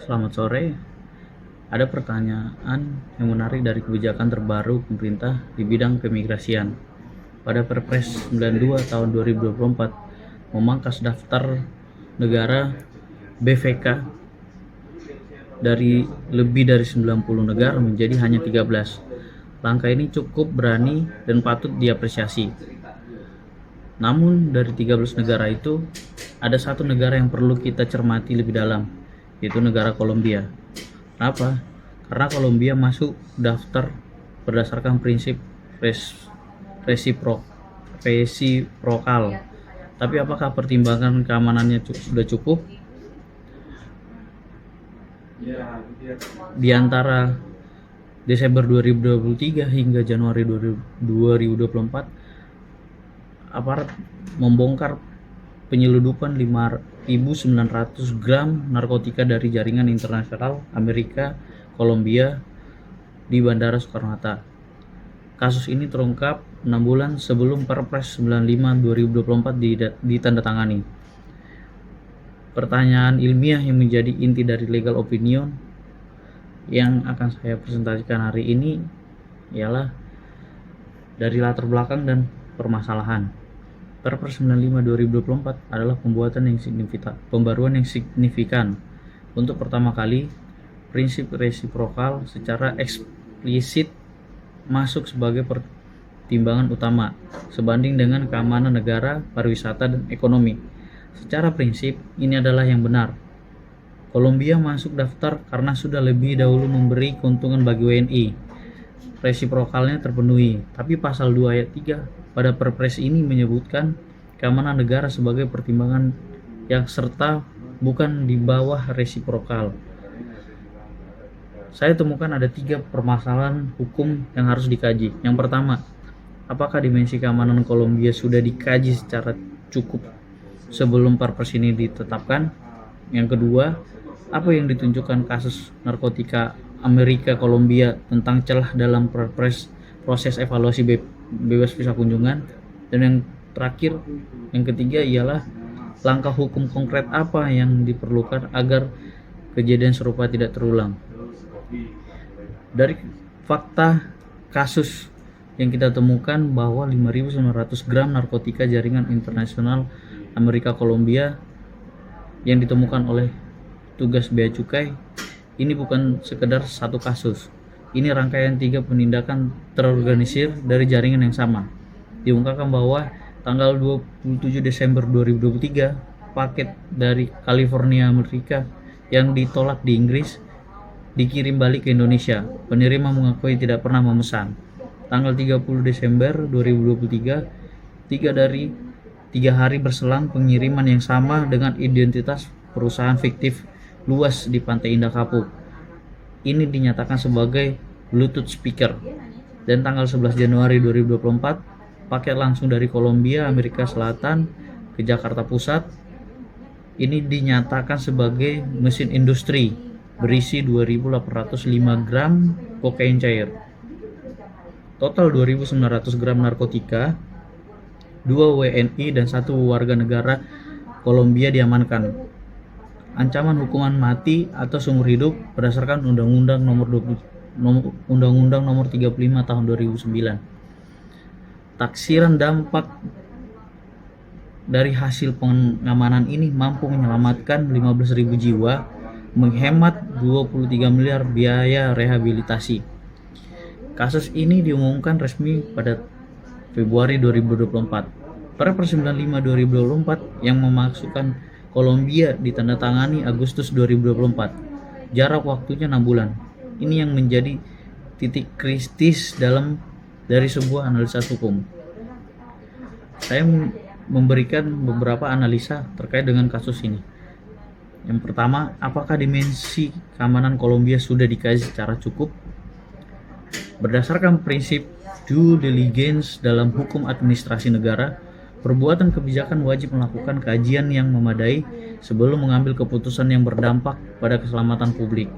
Selamat sore. Ada pertanyaan yang menarik dari kebijakan terbaru pemerintah di bidang keimigrasian. Pada Perpres 92 tahun 2024 memangkas daftar negara BVK dari lebih dari 90 negara menjadi hanya 13. Langkah ini cukup berani dan patut diapresiasi. Namun dari 13 negara itu ada satu negara yang perlu kita cermati lebih dalam, yaitu negara Kolombia. Kenapa? Karena Kolombia masuk daftar berdasarkan prinsip resiprokal. Tapi apakah pertimbangan keamanannya sudah cukup? Di antara Desember 2023 hingga Januari 2024, aparat membongkar penyeludupan 5.900 gram narkotika dari jaringan internasional Amerika Kolombia di Bandara Soekarno-Hatta. Kasus ini terungkap 6 bulan sebelum Perpres 95 2024 ditandatangani. Pertanyaan ilmiah yang menjadi inti dari legal opinion yang akan saya presentasikan hari ini ialah dari latar belakang dan permasalahan. Perpres 95 2024 adalah pembaruan yang signifikan. Untuk pertama kali, prinsip resiprokal secara eksplisit masuk sebagai pertimbangan utama sebanding dengan keamanan negara, pariwisata, dan ekonomi. Secara prinsip, ini adalah yang benar. Kolombia masuk daftar karena sudah lebih dahulu memberi keuntungan bagi WNI. Resiprokalnya terpenuhi, tapi pasal 2 ayat 3 pada Perpres ini menyebutkan keamanan negara sebagai pertimbangan yang serta bukan di bawah resiprokal. Saya temukan ada 3 permasalahan hukum yang harus dikaji. Yang pertama, apakah dimensi keamanan Kolombia sudah dikaji secara cukup sebelum Perpres ini ditetapkan? Yang kedua, apa yang ditunjukkan kasus narkotika Amerika Kolombia tentang celah dalam proses evaluasi bebas visa kunjungan? Dan yang terakhir, yang ketiga ialah langkah hukum konkret apa yang diperlukan agar kejadian serupa tidak terulang. Dari fakta kasus yang kita temukan bahwa 5.900 gram narkotika jaringan internasional Amerika Kolombia yang ditemukan oleh tugas bea cukai ini bukan sekedar satu kasus. Ini rangkaian 3 penindakan terorganisir dari jaringan yang sama. Diungkapkan bahwa tanggal 27 Desember 2023, paket dari California, Amerika yang ditolak di Inggris dikirim balik ke Indonesia. Penerima mengakui tidak pernah memesan. Tanggal 30 Desember 2023, 3 hari berselang pengiriman yang sama dengan identitas perusahaan fiktif luas di Pantai Indah Kapuk. Ini dinyatakan sebagai Bluetooth speaker. Dan tanggal 11 Januari 2024, paket langsung dari Kolombia, Amerika Selatan ke Jakarta Pusat. Ini dinyatakan sebagai mesin industri berisi 2.805 gram kokain cair. Total 2.900 gram narkotika, 2 WNI dan 1 warga negara Kolombia diamankan. Ancaman hukuman mati atau seumur hidup berdasarkan Undang-Undang Nomor 35 Tahun 2009. Taksiran dampak dari hasil pengamanan ini mampu menyelamatkan 15.000 jiwa, menghemat 23 miliar biaya rehabilitasi. Kasus ini diumumkan resmi pada Februari 2024. Perpres 95 2024 yang memasukkan Kolombia ditandatangani Agustus 2024. Jarak waktunya 6 bulan. Ini yang menjadi titik kritis dari sebuah analisa hukum. Saya memberikan beberapa analisa terkait dengan kasus ini. Yang pertama, apakah dimensi keamanan Kolombia sudah dikaji secara cukup? Berdasarkan prinsip due diligence dalam hukum administrasi negara, perbuatan kebijakan wajib melakukan kajian yang memadai sebelum mengambil keputusan yang berdampak pada keselamatan publik.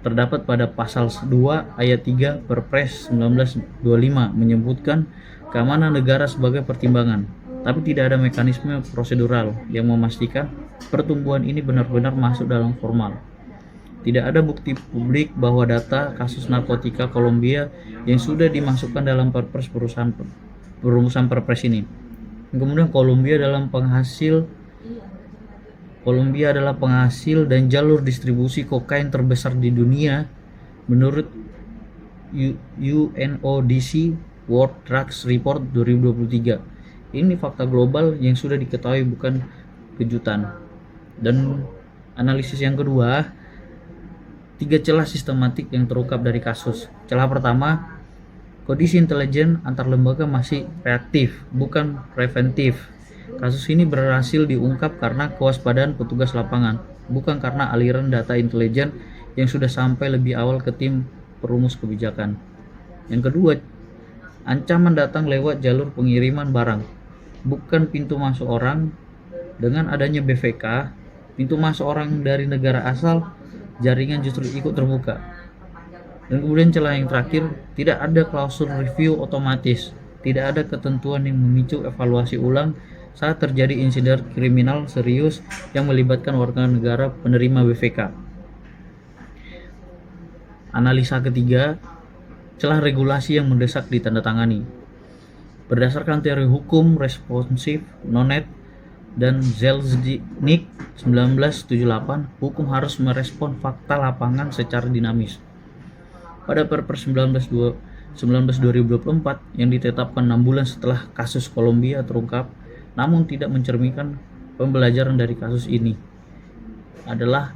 Terdapat pada pasal 2 ayat 3 Perpres 1925 menyebutkan keamanan negara sebagai pertimbangan. tapi tidak ada mekanisme prosedural yang memastikan pertumbuhan ini benar-benar masuk dalam formal. Tidak ada bukti publik bahwa data kasus narkotika Kolombia yang sudah dimasukkan dalam perpres perumusan perpres ini. Kemudian Kolombia adalah penghasil dan jalur distribusi kokain terbesar di dunia menurut UNODC World Drugs Report 2023. Ini fakta global yang sudah diketahui, bukan kejutan. Dan analisis yang kedua, 3 celah sistematik yang terungkap dari kasus. Celah pertama, kondisi intelijen antar lembaga masih reaktif, bukan preventif. Kasus ini berhasil diungkap karena kewaspadaan petugas lapangan, bukan karena aliran data intelijen yang sudah sampai lebih awal ke tim perumus kebijakan. Yang kedua, ancaman datang lewat jalur pengiriman barang, bukan pintu masuk orang. Dengan adanya BVK, pintu masuk orang dari negara asal, jaringan justru ikut terbuka. Dan kemudian celah yang terakhir, tidak ada klausul review otomatis, tidak ada ketentuan yang memicu evaluasi ulang saat terjadi insiden kriminal serius yang melibatkan warga negara penerima BVK. Analisa ketiga, celah regulasi yang mendesak ditandatangani. Berdasarkan teori hukum responsif Nonet dan Zelznik 1978, hukum harus merespon fakta lapangan secara dinamis. Pada Perpres 19/2024 yang ditetapkan 6 bulan setelah kasus Kolombia terungkap, namun tidak mencerminkan pembelajaran dari kasus ini, adalah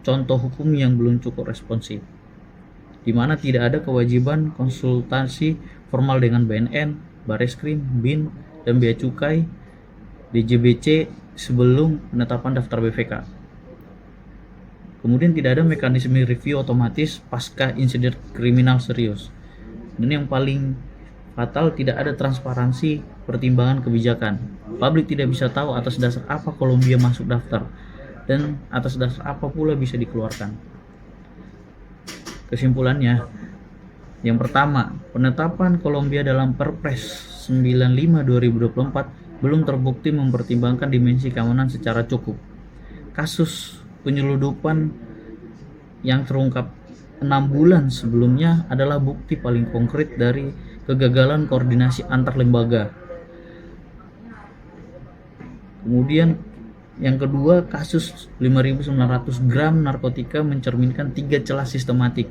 contoh hukum yang belum cukup responsif, di mana tidak ada kewajiban konsultasi formal dengan BNN, Bareskrim, BIN, dan Bea Cukai, DJBC sebelum penetapan daftar BVK. Kemudian tidak ada mekanisme review otomatis pasca insiden kriminal serius. Dan yang paling fatal, tidak ada transparansi pertimbangan kebijakan. Publik tidak bisa tahu atas dasar apa Kolombia masuk daftar dan atas dasar apa pula bisa dikeluarkan. Kesimpulannya, yang pertama, penetapan Kolombia dalam Perpres 95/2024 belum terbukti mempertimbangkan dimensi keamanan secara cukup. Kasus penyeludupan yang terungkap 6 bulan sebelumnya adalah bukti paling konkret dari kegagalan koordinasi antar lembaga. Kemudian yang kedua, kasus 5.900 gram narkotika mencerminkan 3 celah sistematik,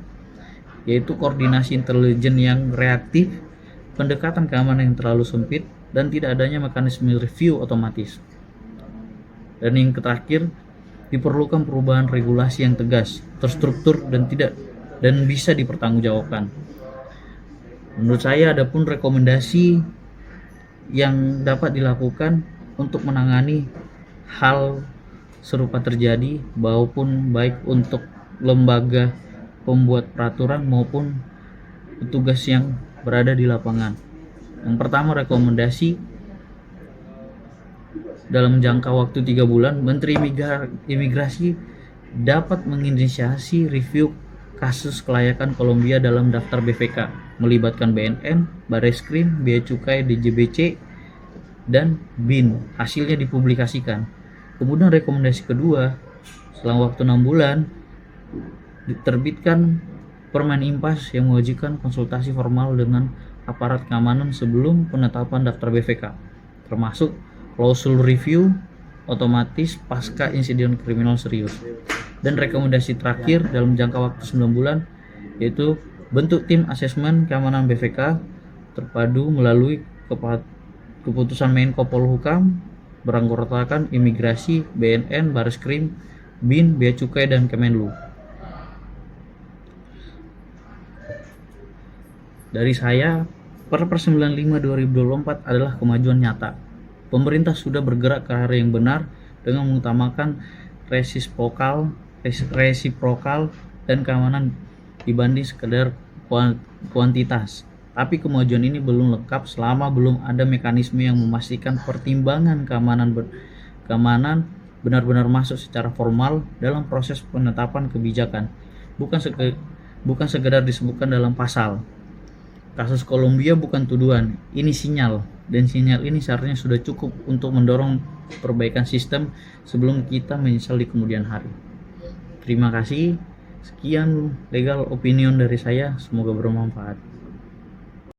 yaitu koordinasi intelijen yang reaktif, pendekatan keamanan yang terlalu sempit, dan tidak adanya mekanisme review otomatis. Dan yang terakhir, diperlukan perubahan regulasi yang tegas, terstruktur, dan bisa dipertanggungjawabkan. Menurut saya, ada pun rekomendasi yang dapat dilakukan untuk menangani hal serupa terjadi, maupun baik untuk lembaga pembuat peraturan maupun petugas yang berada di lapangan. Yang pertama, rekomendasi dalam jangka waktu 3 bulan, Menteri Imigrasi dapat menginisiasi review kasus kelayakan Kolombia dalam daftar BVK, melibatkan BNN, Bareskrim, Bea Cukai, DJBC, dan BIN. Hasilnya dipublikasikan. Kemudian rekomendasi kedua, selang waktu 6 bulan, diterbitkan Permen Impas yang mewajibkan konsultasi formal dengan aparat keamanan sebelum penetapan daftar BVK, termasuk klausul review otomatis pasca insiden kriminal serius. Dan rekomendasi terakhir dalam jangka waktu 9 bulan, yaitu bentuk tim asesmen keamanan BVK terpadu melalui keputusan Menko Polhukam beranggotakan Imigrasi, BNN, Bareskrim, BIN, Bea Cukai, dan Kemenlu. Dari saya, Perpres 95/2024 adalah kemajuan nyata. Pemerintah sudah bergerak ke arah yang benar dengan mengutamakan resiprokal dan keamanan dibanding sekedar kuantitas. Tapi kemajuan ini belum lengkap selama belum ada mekanisme yang memastikan pertimbangan keamanan benar-benar masuk secara formal dalam proses penetapan kebijakan, bukan sekedar disebutkan dalam pasal. Kasus Kolombia bukan tuduhan, ini sinyal, dan sinyal ini seharusnya sudah cukup untuk mendorong perbaikan sistem sebelum kita menyesal di kemudian hari. Terima kasih. Sekian legal opinion dari saya, semoga bermanfaat.